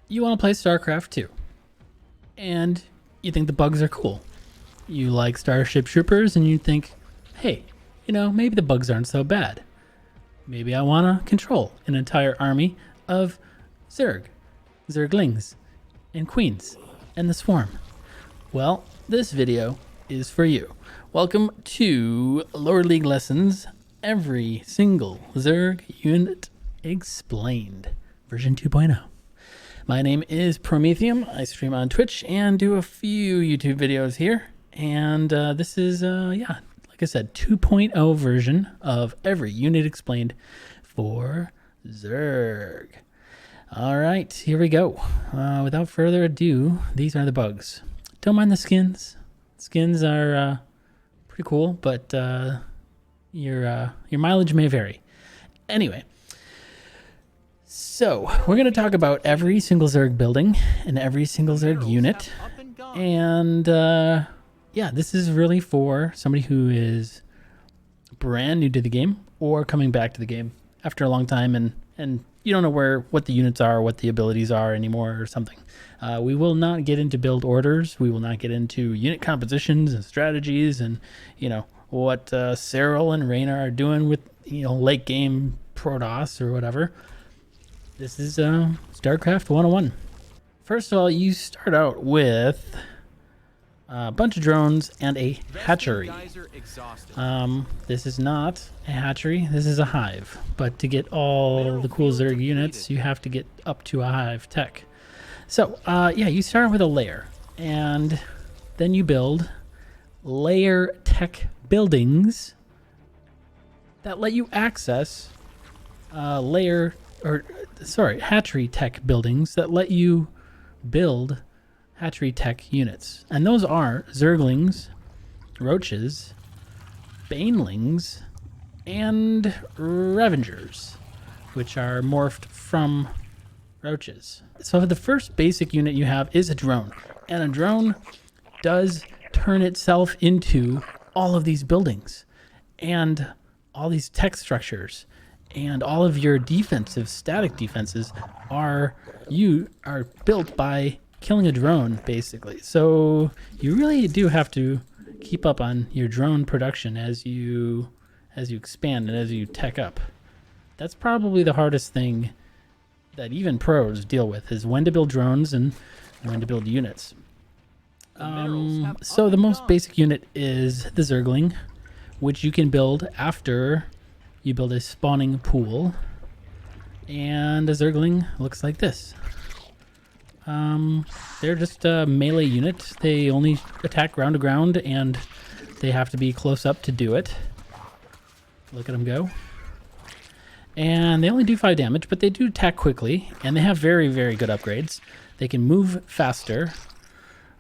you want to play Starcraft 2, and you think the bugs are cool. You like Starship Troopers, and you think, hey, maybe the bugs aren't so bad. Maybe I want to control an entire army of Zerglings, and Queens, and the Swarm. Well, this video is for you. Welcome to Lower League Lessons, every single Zerg unit explained, version 2.0. My name is Prometheum. I stream on Twitch and do a few YouTube videos here. And this is, like I said, 2.0 version of every unit explained for Zerg. All right, here we go. Without further ado, these are the bugs. Don't mind the skins. Skins are pretty cool, but your mileage may vary. Anyway. So, we're going to talk about every single Zerg building and every single Zerg unit. And, this is really for somebody who is brand new to the game or coming back to the game after a long time and you don't know what the units are, what the abilities are anymore or something. We will not get into build orders. We will not get into unit compositions and strategies and, what Cyril and Reyna are doing with, late game Protoss or whatever. This is StarCraft 101. First of all, you start out with a bunch of drones and a hatchery. This is not a hatchery, this is a hive. But to get all the cool Zerg units, you have to get up to a Hive Tech. So, you start with a layer, and then you build layer tech buildings that let you access hatchery tech buildings that let you build hatchery tech units. And those are Zerglings, Roaches, Banelings, and Ravagers, which are morphed from Roaches. So the first basic unit you have is a drone. And a drone does turn itself into all of these buildings and all these tech structures. And all of your static defenses are built by killing a drone, basically. So you really do have to keep up on your drone production as you expand and as you tech up. That's probably the hardest thing that even pros deal with, is when to build drones and when to build units. So the most basic unit is the Zergling, which you can build after you build a spawning pool, and a Zergling looks like this. They're just a melee unit. They only attack ground to ground, and they have to be close up to do it. Look at them go. And they only do 5 damage, but they do attack quickly, and they have very, very good upgrades. They can move faster.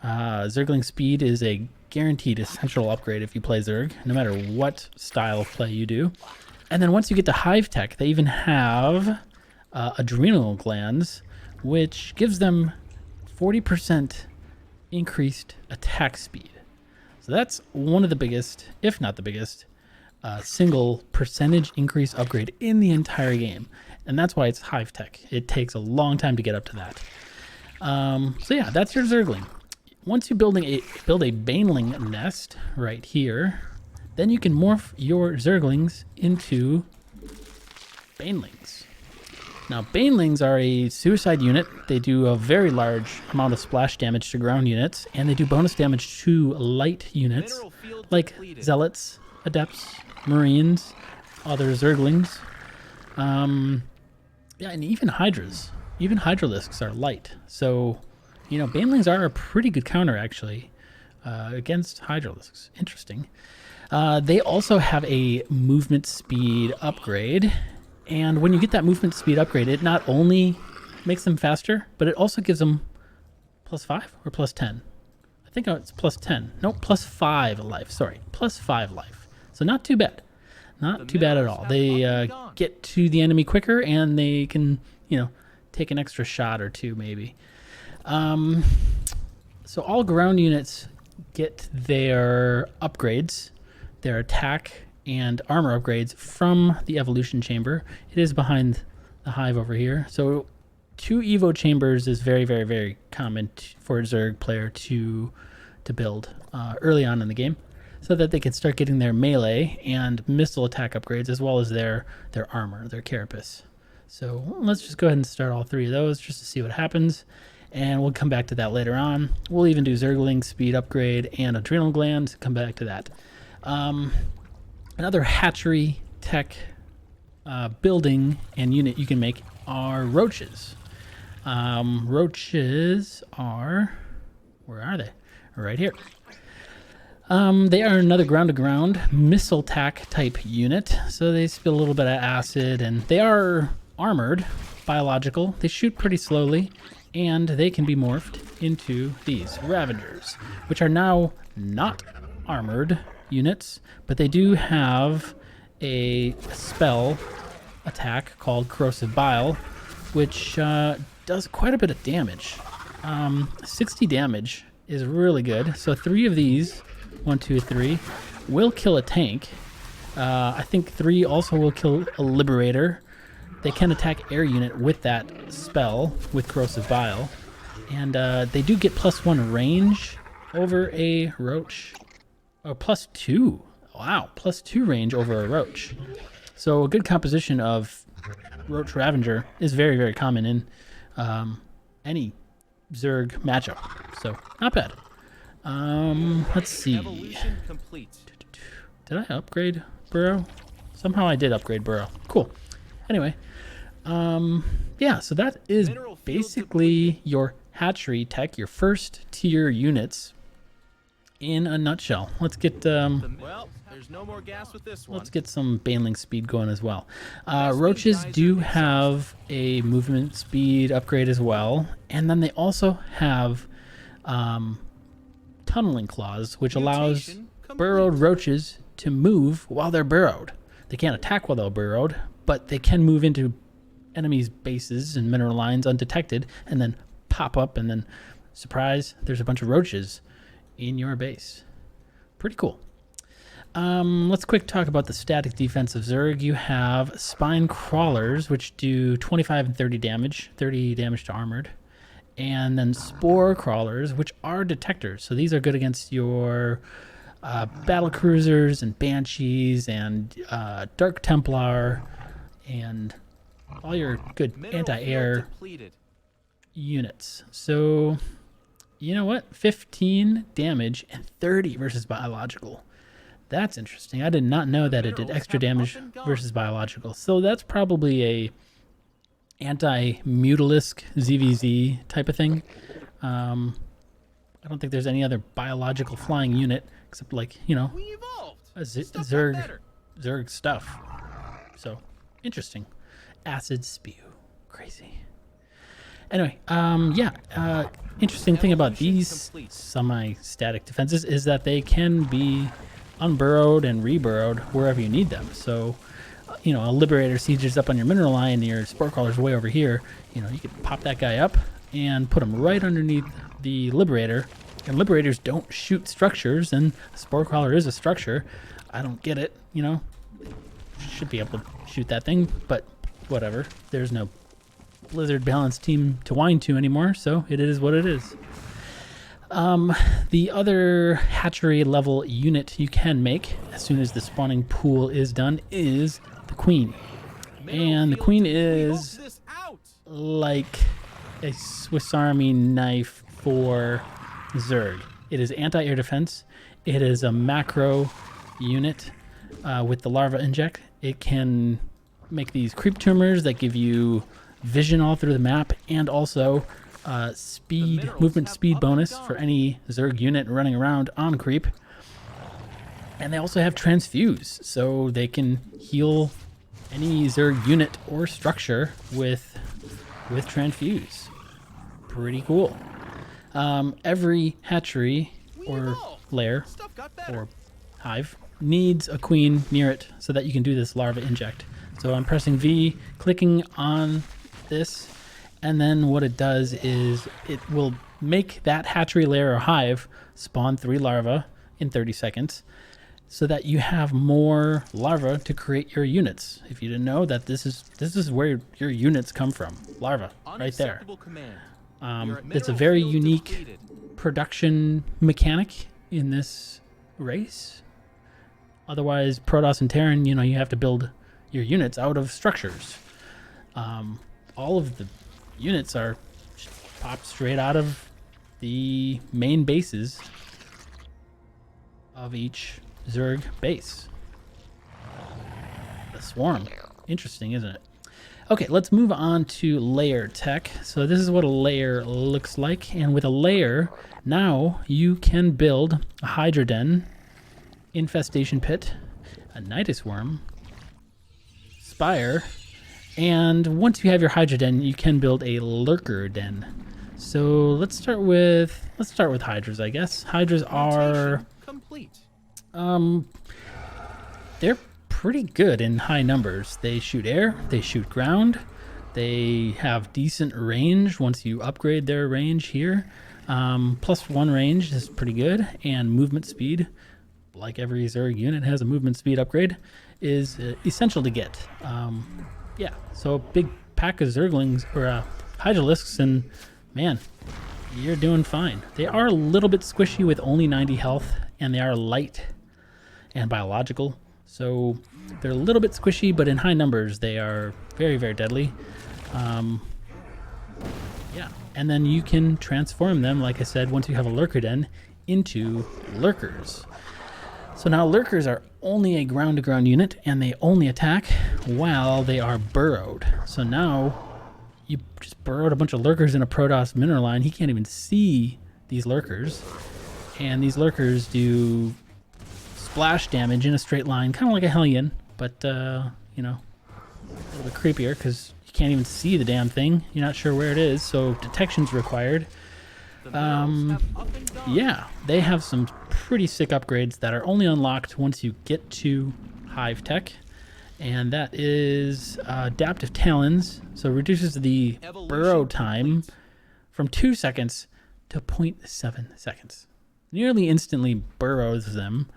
Zergling speed is a guaranteed essential upgrade if you play Zerg, no matter what style of play you do. And then once you get to Hive Tech, they even have adrenal glands, which gives them 40% increased attack speed. So that's one of the biggest, if not the biggest, single percentage increase upgrade in the entire game. And that's why it's Hive Tech. It takes a long time to get up to that. That's your Zergling. Once you build a Baneling nest right here, then you can morph your Zerglings into Banelings. Now, Banelings are a suicide unit. They do a very large amount of splash damage to ground units, and they do bonus damage to light units, like Zealots, Adepts, Marines, other Zerglings. And even Hydras. Even Hydralisks are light. So, Banelings are a pretty good counter, actually, against Hydralisks. Interesting. They also have a movement speed upgrade, and when you get that movement speed upgrade, it not only makes them faster, but it also gives them +5 or +10. I think it's +10. No, +5 life. Sorry, +5 life. So not too bad. Not too bad at all. They get to the enemy quicker, and they can, take an extra shot or two maybe. So all ground units get their upgrades, their attack and armor upgrades from the evolution chamber. It is behind the hive over here. So 2 Evo chambers is very, very, very common for a Zerg player to build early on in the game, so that they can start getting their melee and missile attack upgrades, as well as their armor, their carapace. So let's just go ahead and start all 3 of those just to see what happens, and we'll come back to that later on. We'll even do Zergling speed upgrade and adrenal gland, come back to that. Another hatchery tech building and unit you can make are roaches. Roaches are, where are they? Right here. They are another ground-to-ground missile attack type unit, so they spill a little bit of acid, and they are armored, biological. They shoot pretty slowly, and they can be morphed into these Ravagers, which are now not armored units, but they do have a spell attack called Corrosive Bile, which does quite a bit of damage. 60 damage is really good. So 3 of these, 1, 2, 3, will kill a tank. I think 3 also will kill a Liberator. They can attack air unit with that spell with Corrosive Bile. And they do get +1 range over a Roach. Oh, +2. Wow, +2 range over a Roach. So a good composition of Roach Ravager is very, very common in any Zerg matchup. So not bad. Let's see. Did I upgrade Burrow? Somehow I did upgrade Burrow. Cool. Anyway, yeah, so that is basically your hatchery tech, your first tier units in a nutshell. Let's get well, there's no more gas with this one. Let's get some Baneling speed going as well. Roaches do have a movement speed upgrade as well, and then they also have tunneling claws, which allows burrowed roaches to move while they're burrowed. They can't attack while they're burrowed, but they can move into enemies' bases and mineral lines undetected, and then pop up, and then surprise, there's a bunch of roaches in your base. Pretty cool. Let's quick talk about the static defense of Zerg. You have spine crawlers, which do 25 and 30 damage to armored, and then spore crawlers, which are detectors. So these are good against your battle cruisers and banshees and Dark Templar and all your good anti-air units. So you know what? 15 damage and 30 versus biological. That's interesting. I did not know that it did extra damage versus biological. So that's probably a anti-mutalisk ZVZ type of thing. I don't think there's any other biological flying unit except, like, you know, a Zerg stuff. So interesting. Acid spew. Crazy. Anyway, yeah. Interesting thing about these semi-static defenses is that they can be unburrowed and reburrowed wherever you need them. So, you know, a Liberator sieges up on your mineral line and your Spore Crawler's way over here. You know, you can pop that guy up and put him right underneath the Liberator. And Liberators don't shoot structures, and a Spore Crawler is a structure. I don't get it, you know. Should be able to shoot that thing, but whatever. There's no Blizzard balanced team to whine to anymore, so it is what it is. The other hatchery level unit you can make as soon as the spawning pool is done is the Queen. And the Queen is like a Swiss Army knife for Zerg. It is anti-air defense. It is a macro unit with the larva inject. It can make these creep tumors that give you vision all through the map, and also movement speed bonus for any Zerg unit running around on creep. And they also have transfuse, so they can heal any Zerg unit or structure with transfuse. Pretty cool. Every hatchery or lair or hive needs a queen near it so that you can do this larva inject. So I'm pressing V, clicking on this, and then what it does is it will make that hatchery lair or hive spawn 3 larvae in 30 seconds, so that you have more larvae to create your units. If you didn't know that, this is where your units come from. Larvae, right there. It's a very unique production mechanic in this race. Otherwise, Protoss and Terran, you know, you have to build your units out of structures. All of the units are popped straight out of the main bases of each Zerg base. The swarm. Interesting, isn't it? Okay, let's move on to layer tech. So this is what a layer looks like. And with a layer, now you can build a Hydra den, Infestation Pit, a Nidus Worm, Spire, and once you have your Hydra den, you can build a Lurker den. So let's start with Hydras, I guess. Hydras are complete. They're pretty good in high numbers. They shoot air, they shoot ground, they have decent range once you upgrade their range here. +1 range is pretty good, and movement speed, like every Zerg unit has a movement speed upgrade, is essential to get. Yeah, so a big pack of Zerglings or Hydralisks, and man, you're doing fine. They are a little bit squishy with only 90 health, and they are light and biological, so they're a little bit squishy, but in high numbers they are very, very deadly. Yeah, and then you can transform them, like I said, once you have a Lurker den, into Lurkers. So now Lurkers are only a ground-to-ground unit, and they only attack while they are burrowed. So now you just burrowed a bunch of Lurkers in a Protoss mineral line. He can't even see these Lurkers, and these Lurkers do splash damage in a straight line, kind of like a Hellion, but you know, a little bit creepier because you can't even see the damn thing. You're not sure where it is, so detection's required. Yeah, they have some pretty sick upgrades that are only unlocked once you get to Hive Tech, and that is Adaptive Talons, so it reduces the burrow time from 2 seconds to 0.7 seconds. Nearly instantly burrows them,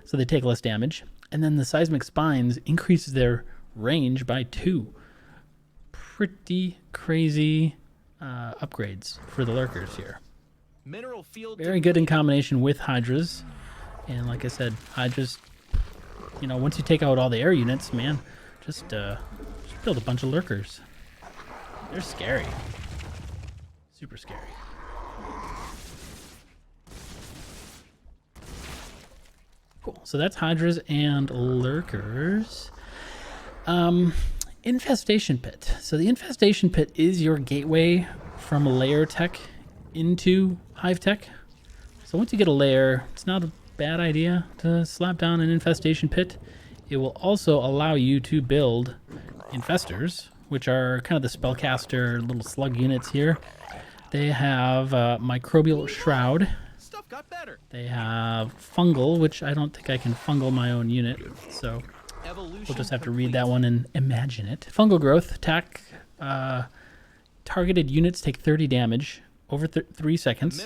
so they take less damage. And then the Seismic Spines increases their range by 2. Pretty crazy upgrades for the Lurkers here. Mineral field Very good in combination with Hydras. And like I said, Hydras, you know, once you take out all the air units, man, just build a bunch of Lurkers. They're scary. Super scary. Cool. So that's Hydras and Lurkers. Infestation Pit. So the Infestation Pit is your gateway from layer tech into Hive Tech. So once you get a layer, it's not a bad idea to slap down an Infestation Pit. It will also allow you to build Infestors, which are kind of the spellcaster little slug units here. They have Microbial Shroud. Stuff got better. They have Fungal, which I don't think I can fungal my own unit, so we'll just have to read that one and imagine it. Fungal Growth, attack, targeted units take 30 damage over 3 seconds,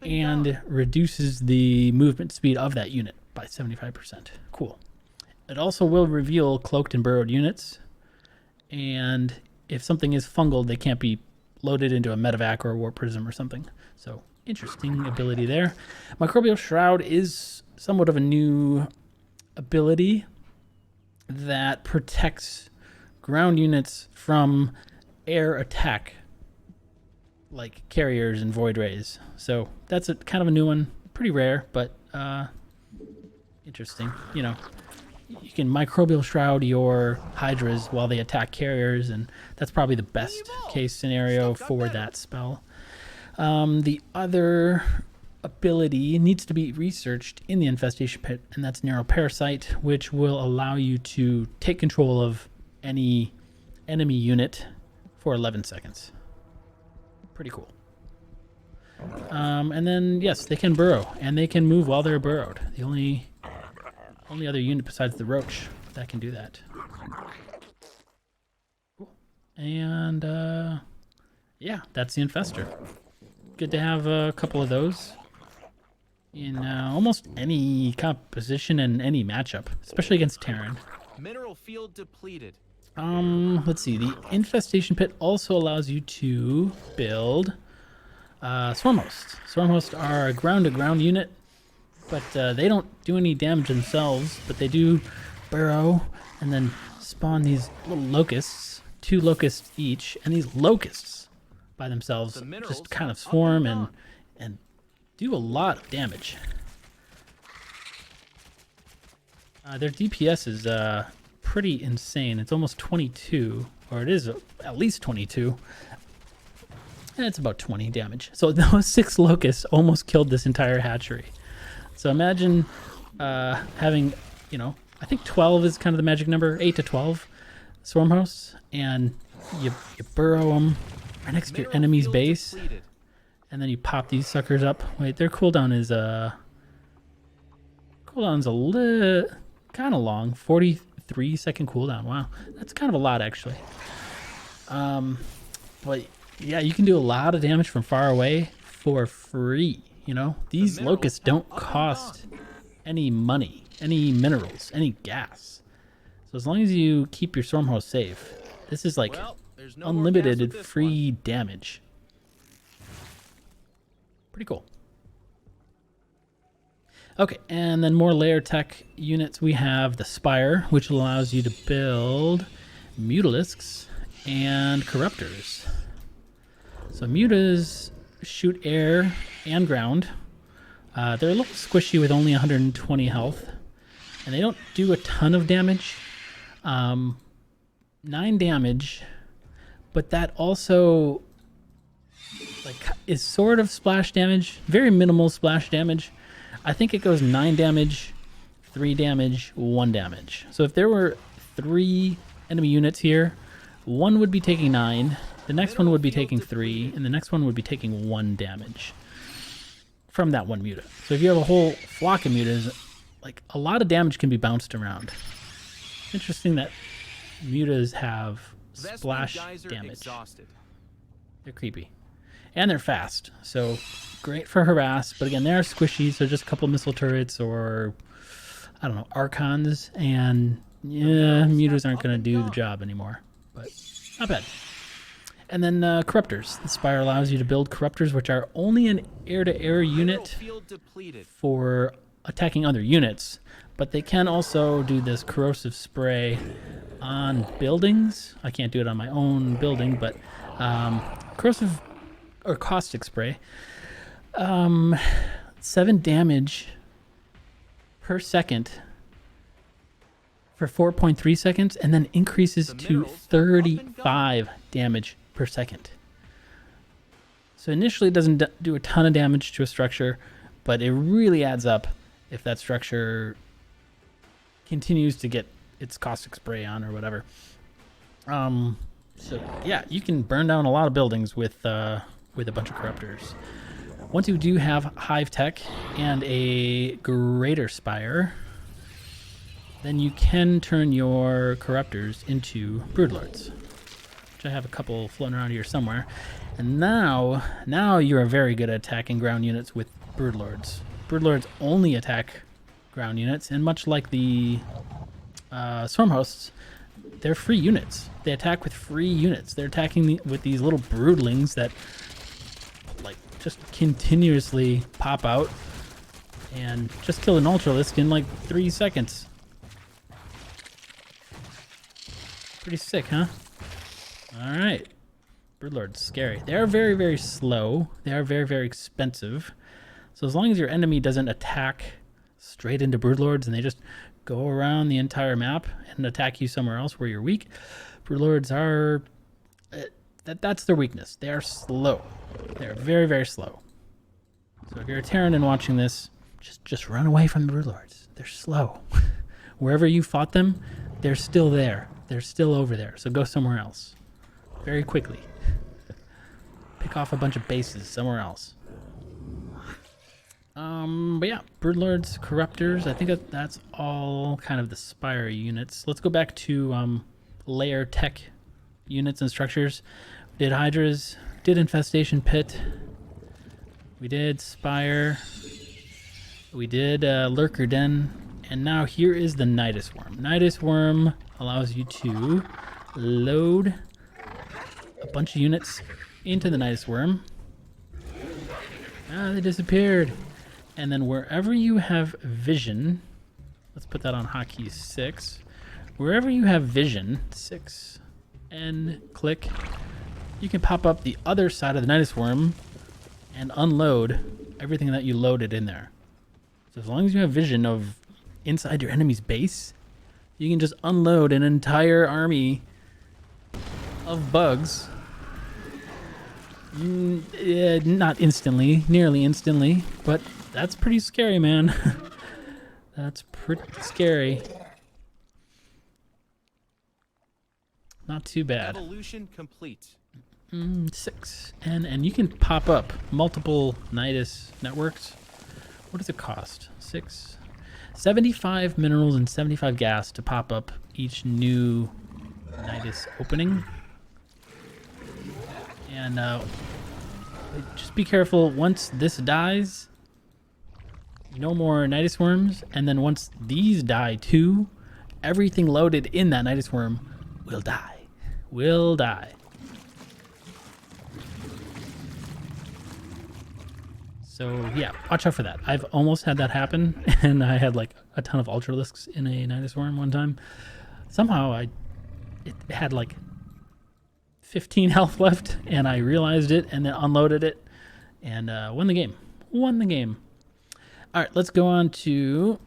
and reduces the movement speed of that unit by 75%. Cool. It also will reveal cloaked and burrowed units, and if something is fungal, they can't be loaded into a medevac or a warp prism or something. So interesting ability there. Microbial Shroud is somewhat of a new ability that protects ground units from air attack, like carriers and void rays. So that's a kind of a new one. Pretty rare, but interesting. You know, you can Microbial Shroud your Hydras while they attack carriers, and that's probably the best case scenario for that spell. The other ability needs to be researched in the Infestation Pit, and that's Narrow Parasite, which will allow you to take control of any enemy unit for 11 seconds. Pretty cool. And then, yes, they can burrow, and they can move while they're burrowed. The only other unit besides the Roach that can do that. Cool. And, yeah, that's the Infestor. Good to have a couple of those. in almost any composition and any matchup, especially against Terran. Mineral field depleted. Let's see. The Infestation Pit also allows you to build Swarm Hosts. Swarm Hosts are a ground-to-ground unit, but they don't do any damage themselves, but they do burrow and then spawn these little locusts, 2 locusts each, and these locusts by themselves just kind of swarm and do a lot of damage. Their DPS is pretty insane. It's almost 22, or it is at least 22. And it's about 20 damage. So those 6 locusts almost killed this entire hatchery. So imagine having, you know, I think 12 is kind of the magic number, 8 to 12 swarm hosts, and you burrow them right next to your enemy's base, and then you pop these suckers up. Wait, their cooldown is cooldown's a little kind of long, 43-second cooldown. Wow, that's kind of a lot actually. But yeah, you can do a lot of damage from far away for free. You know, these locusts don't cost any money, any minerals, any gas. So as long as you keep your storm host safe, this is like unlimited free damage. Pretty cool. Okay, and then more layer tech units. We have the Spire, which allows you to build mutalisks and corruptors. So mutas shoot air and ground. They're a little squishy with only 120 health, and they don't do a ton of damage. 9 damage, but that also is sort of splash damage, very minimal splash damage. I think it goes 9 damage, 3 damage, 1 damage. So if there were 3 enemy units here, one would be taking 9, the next one would be taking 3, and the next one would be taking 1 damage from that one muta. So if you have a whole flock of mutas, like a lot of damage can be bounced around. Interesting that mutas have splash damage. They're creepy. And they're fast, so great for harass, but again, they're squishy, so just a couple missile turrets or, I don't know, archons, and yeah, mutas aren't going to do the job anymore, but not bad. And then corruptors. The Spire allows you to build corruptors, which are only an air-to-air unit for attacking other units, but they can also do this corrosive spray on buildings. I can't do it on my own building, but corrosive or caustic spray. 7 damage per second for 4.3 seconds, and then increases to 35 damage per second. So initially it doesn't do a ton of damage to a structure, but it really adds up if that structure continues to get its caustic spray on or whatever. So yeah, you can burn down a lot of buildings with a bunch of corruptors. Once you do have Hive Tech and a greater Spire, then you can turn your corruptors into Broodlords, which I have a couple floating around here somewhere. And now you are very good at attacking ground units with Broodlords. Broodlords only attack ground units, and much like the Swarm Hosts, they're free units. They attack with free units. They're attacking with these little broodlings that like just continuously pop out and just kill an Ultralisk in like 3 seconds. Pretty sick, huh? Alright. Broodlords, scary. They are very, very slow. They are very, very expensive. So as long as your enemy doesn't attack straight into Broodlords and they just go around the entire map and attack you somewhere else where you're weak, Broodlords are... that's their weakness. They are slow. They're very, very slow. So if you're a Terran and watching this, just run away from the Broodlords. They're slow. Wherever you fought them, they're still there. They're still over there. So go somewhere else. Very quickly. Pick off a bunch of bases somewhere else. But yeah, Broodlords, Corruptors, I think that's all kind of the Spire units. Let's go back to layer tech units and structures. We did Hydras, did Infestation Pit, we did Spire, We did Lurker Den, and now here is the Nidus Worm. Nidus Worm allows you to load a bunch of units into the Nidus Worm. Ah, they disappeared. And then wherever you have vision, let's put that on hotkey 6. Wherever you have vision, 6, and click, you can pop up the other side of the Nidus Worm and unload everything that you loaded in there. So as long as you have vision of inside your enemy's base, you can just unload an entire army of bugs. Not instantly, nearly instantly, but that's pretty scary, man. That's pretty scary. Not too bad. Evolution complete. 6. And you can pop up multiple Nidus networks. What does it cost? 6. 75 minerals and 75 gas to pop up each new Nidus opening. And just be careful, once this dies, no more Nidus Worms. And then once these die too, everything loaded in that Nidus Worm will die. Will die. So yeah, watch out for that. I've almost had that happen, and I had like a ton of Ultralisks in a Nidus Worm one time. Somehow it had like 15 health left, and I realized it and then unloaded it and won the game. Won the game. All right, let's go on to,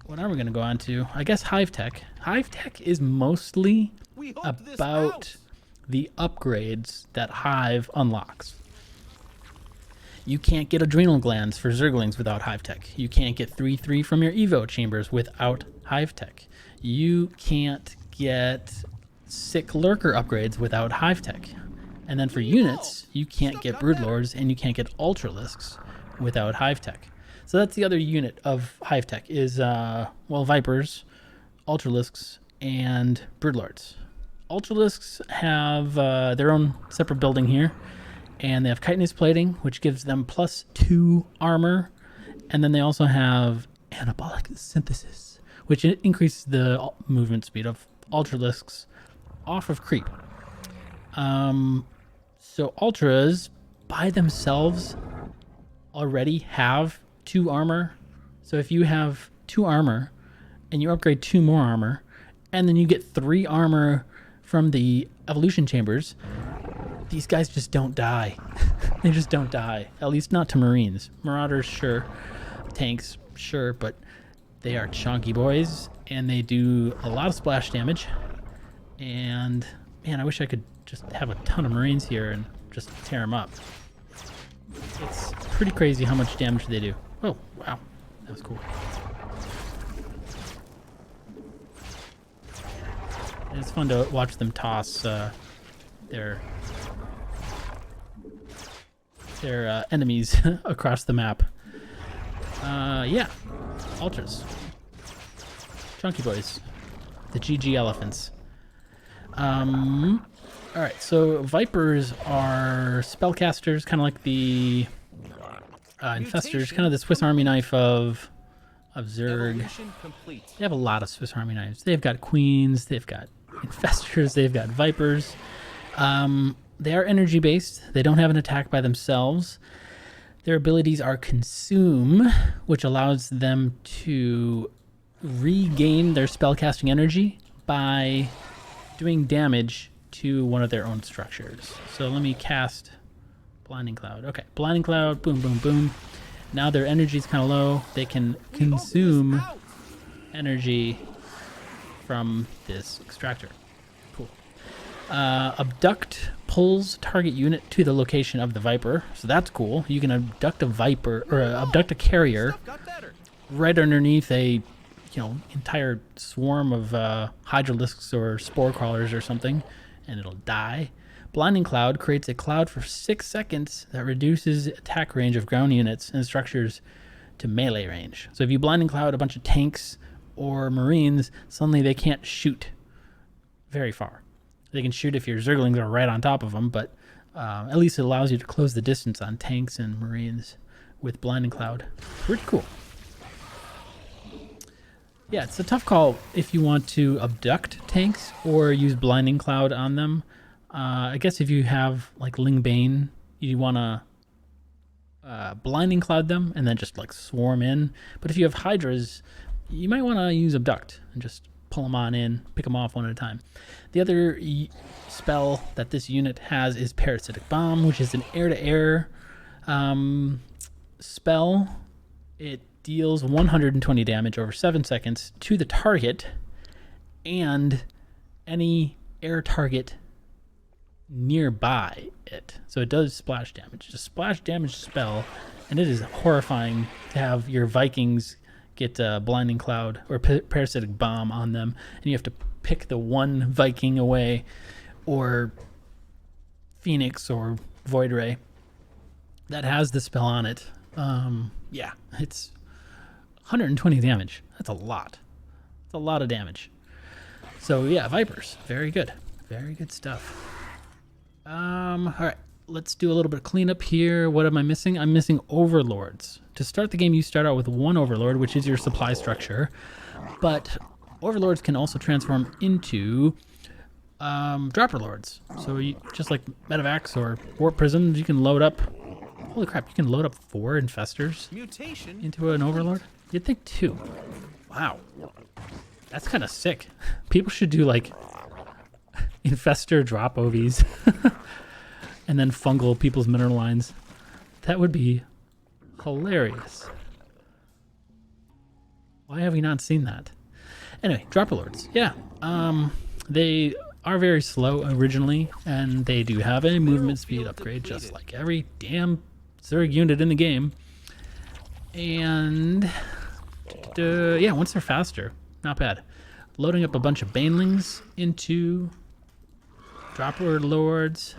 what are we going to go on to? I guess Hive Tech. Hive Tech is mostly about the upgrades that Hive unlocks. You can't get adrenal glands for Zerglings without Hive Tech. You can't get 3/3 from your Evo chambers without Hive Tech. You can't get sick lurker upgrades without Hive Tech. And then for units, you can't get Broodlords and you can't get Ultralisks without Hive Tech. So that's the other unit of Hive Tech is, well, Vipers, Ultralisks, and Broodlords. Ultralisks have their own separate building here. And they have chitinous plating, which gives them +2 armor. And then they also have anabolic synthesis, which increases the movement speed of Ultralisks off of creep. So Ultras by themselves already have 2 armor. So if you have 2 armor and you upgrade 2 more armor, and then you get 3 armor from the evolution chambers, these guys just don't die. They just don't die. At least not to Marines. Marauders, sure. Tanks, sure. But they are chunky boys, and they do a lot of splash damage. And, man, I wish I could just have a ton of Marines here and just tear them up. It's pretty crazy how much damage they do. Oh, wow. That was cool. And it's fun to watch them toss their enemies across the map. Yeah, Ultras. Chunky boys. The GG elephants. Alright, so Vipers are spellcasters, kind of like the Infestors, kind of the Swiss Army knife of Zerg. They have a lot of Swiss Army knives. They've got Queens, they've got Infestors, they've got Vipers. They are energy based. They don't have an attack by themselves. Their abilities are Consume, which allows them to regain their spellcasting energy by doing damage to one of their own structures. So let me cast Blinding Cloud. Okay, Blinding Cloud, boom, boom, boom. Now their energy is kind of low. They can consume energy from this extractor. Cool. Abduct pulls target unit to the location of the Viper, so that's cool. You can abduct a Viper or abduct a carrier right underneath a entire swarm of Hydralisks or spore crawlers or something, and it'll die. Blinding Cloud creates a cloud for 6 seconds that reduces attack range of ground units and structures to melee range. So if you Blinding Cloud a bunch of tanks or Marines, suddenly they can't shoot very far. They can shoot if your Zerglings are right on top of them, but at least it allows you to close the distance on tanks and Marines with Blinding Cloud. Pretty cool. Yeah, it's a tough call if you want to abduct tanks or use Blinding Cloud on them. I guess if you have like Ling Bane, you want to Blinding Cloud them and then just like swarm in. But if you have Hydras, you might want to use Abduct and just pull them on in, pick them off one at a time. The other spell that this unit has is Parasitic Bomb, which is an air-to-air spell. It deals 120 damage over 7 seconds to the target and any air target nearby it. So it does splash damage. It's a splash damage spell, and it is horrifying to have your Vikings get Blinding Cloud or Parasitic Bomb on them, and you have to pick the one Viking away, or Phoenix or Void Ray that has the spell on it. Yeah, it's 120 damage. That's a lot. It's a lot of damage. So yeah, Vipers, very good. Very good stuff. All right, let's do a little bit of cleanup here. What am I missing? I'm missing Overlords. To start the game, you start out with one Overlord, which is your supply structure, but Overlords can also transform into Dropper Lords. So you, just like Medevacs or Warp Prisms, you can load up. Holy crap! You can load up 4 Infestors into an Overlord. You'd think 2. Wow, that's kind of sick. People should do like Infestor drop OVs and then fungal people's mineral lines. That would be hilarious. Why have we not seen that? Anyway, Dropper Lords. Yeah, they are very slow originally, and they do have a movement speed upgrade, just like every damn Zerg unit in the game. And yeah, once they're faster, not bad. Loading up a bunch of Banelings into Dropper Lords,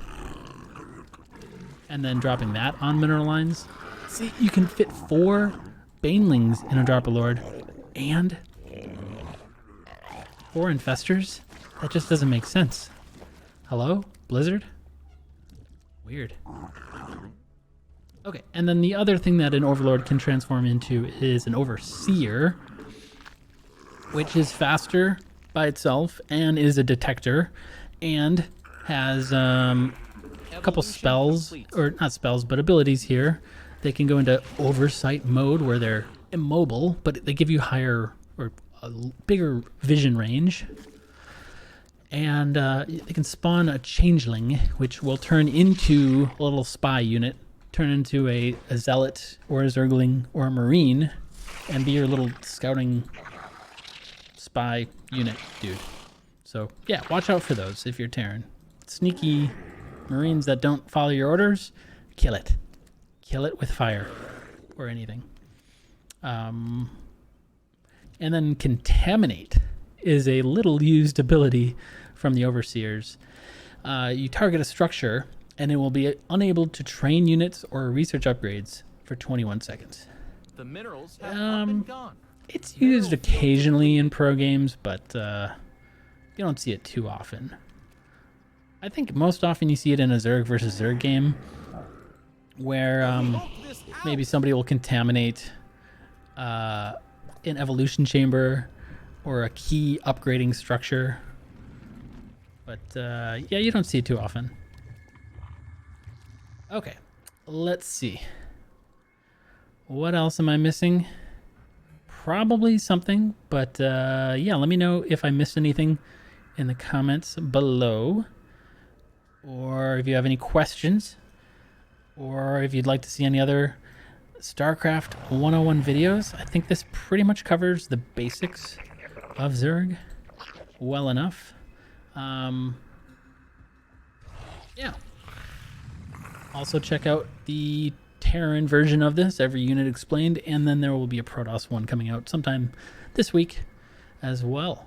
and then dropping that on mineral lines. See, you can fit 4 Banelings in a Dropper Lord and 4 Infestors? That just doesn't make sense. Hello? Blizzard? Weird. Okay, and then the other thing that an Overlord can transform into is an Overseer, which is faster by itself and is a detector and has a couple spells, or not spells, but abilities here. They can go into Oversight mode where they're immobile, but they give you higher or a bigger vision range. And they can spawn a Changeling, which will turn into a little spy unit, turn into a Zealot or a Zergling or a Marine, and be your little scouting spy unit dude. So yeah, watch out for those if you're Terran. Sneaky Marines that don't follow your orders, kill it. Kill it with fire or anything. And then Contaminate is a little used ability from the Overseers. You target a structure and it will be unable to train units or research upgrades for 21 seconds. The minerals have up and gone. It's used occasionally in pro games, but you don't see it too often. I think most often you see it in a Zerg versus Zerg game, where maybe somebody will contaminate an evolution chamber or a key upgrading structure. But yeah, you don't see it too often. Okay, let's see. What else am I missing? Probably something, but yeah, let me know if I missed anything in the comments below, or if you have any questions, or if you'd like to see any other StarCraft 101 videos. I think this pretty much covers the basics of Zerg well enough. Yeah. Also check out the Terran version of this, Every Unit Explained, and then there will be a Protoss one coming out sometime this week as well.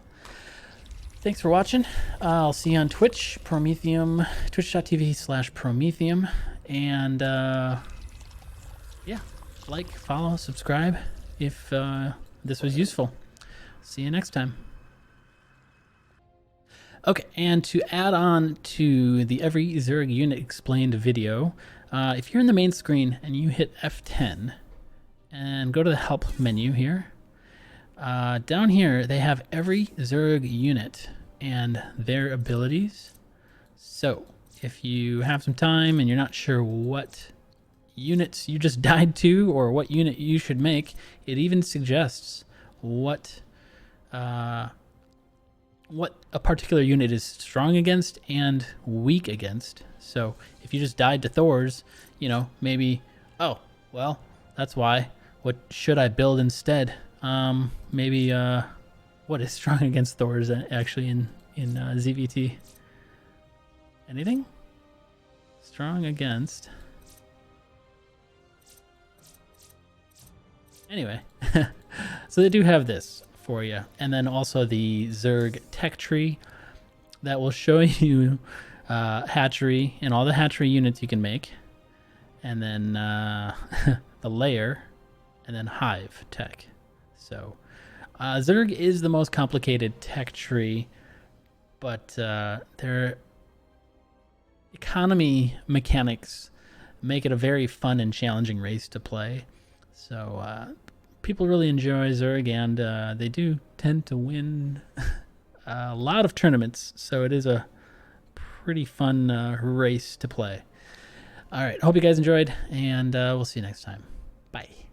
Thanks for watching. I'll see you on Twitch, Prometheum, twitch.tv/Prometheum, and yeah, like, follow, subscribe if this was useful. See you next time. Okay, and to add on to the Every Zerg Unit Explained video, if you're in the main screen and you hit F10 and go to the help menu here, Down here, they have every Zerg unit and their abilities. So, if you have some time and you're not sure what units you just died to or what unit you should make, it even suggests what a particular unit is strong against and weak against. So, if you just died to Thors, you know, maybe, oh, well, that's why. What should I build instead? Maybe, what is strong against Thors actually in ZVT? Anything? Strong against. Anyway, so they do have this for you. And then also the Zerg tech tree that will show you hatchery and all the hatchery units you can make. And then the layer, and then Hive Tech. So Zerg is the most complicated tech tree, but their economy mechanics make it a very fun and challenging race to play. So people really enjoy Zerg, and they do tend to win a lot of tournaments. So it is a pretty fun race to play. All right, hope you guys enjoyed, and we'll see you next time. Bye.